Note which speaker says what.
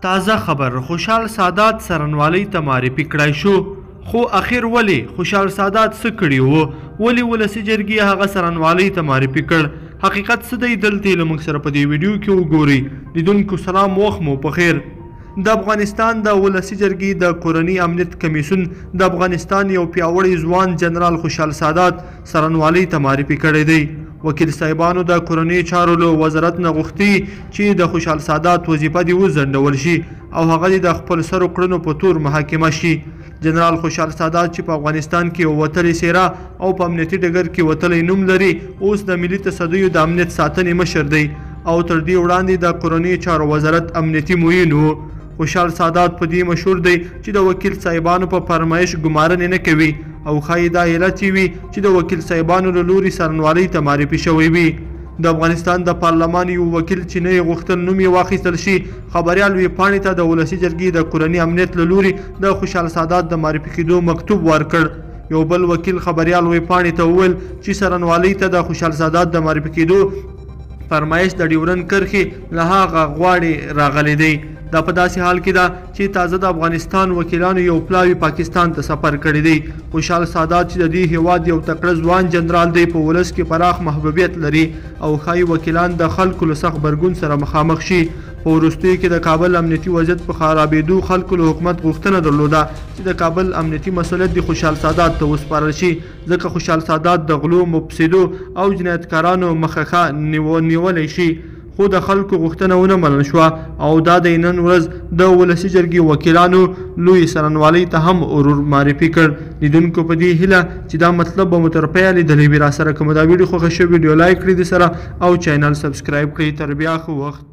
Speaker 1: تازه خبر خوشحال سادات څارنوالۍ ته معرفي کړای شو، خو اخر ولې خوشحال سادات څه کړي وو؟ ولې ولسي جرګې هغه څارنوالۍ ته معرفي کړ؟ حقیقت څه دی؟ دلته له موږ سره په دې ویډیو کې وګورئ. لیدونکو سلام، وخت مو په خیر. د افغانستان د ولسي جرګې د کورني امنیت کمیسیون د افغانستان یو پیاوړی ځوان جنرال خوشحال سادات څارنوالۍ ته معرفي کړی دی. وکیل صاحبانو د کورنۍ چارو له وزارت نه غوښتي چې د خوشحال سادات وظیفه دې وځنډول شي او هغه دې د خپل سرو کړنو په تور محاکمه شي. جنرال خوشحال سادات چې په افغانستان کې وتلې څیره او په امنیتي ډګر کې وتلی نوم لري، اوس د ملي تصدیو د امنیت ساتنې مشر دی او تر دې وړاندې د کورنۍ چارو وزارت امنیتي معین و. خوشحال سادات په دې مشهور دی چې د وکیل صاحبانو په فرمایش ګمارنې نه کوي او ښایي دا علت وي چې د وکیل صاحبانو له لوري څارنوالۍ ته معرفي شوی وي. د افغانستان د پارلمان یو وکیل چې نه یې غوښتل نوم یې واخیستل شي، خبریال ویبپاڼې ته د ولسي جرګې د کورني امنیت له لوري د خوشحال سادات د معرفي کېدو مکتوب ورکړ. یو بل وکیل خبریال ویبپاڼې ته وویل چې څارنوالۍ ته د خوشحال سادات د معرفي کېدو فرمایش د ډیورن کرښې له هغه غواړې راغلی دی. دا په داسې حال کې ده چې تازه د افغانستان وکیلانو یو پلاوی پاکستان ته سفر کړی دی. خوشحال سادات چې د دې هیواد یو تکړه ځوان جنرال دی، په ولس کې پراخ محبوبیت لري او ښایي وکیلان د خلکو له سخت غبرګون سره مخامخ شي. په وروستیو کې د کابل امنیتي وضعیت په خرابېدو خلکو له حکومت غوښتنه درلوده چې د کابل امنیتي مسؤلیت د خوشحال سادات ته وسپارل شي، ځکه خوشحال سادات د غلو، مفسدو او جنایتکارانو مخه نیولی شي. خو د خلکو غوښتنه ونه منل شوه او دا د نن ورځ د ولسي جرګې وکیلانو لوی څارنوالۍ ته هم ورور معرفي کړ. لیدونکو په دې هیله چې دا مطلب به مو تر پایه لیدلی وي. راسره که مو دا ویډیو خوښه شوې ویډیو لایک کړئ، د سره او چینل سبسکرایب کړئ. تر بیا ښه وخت.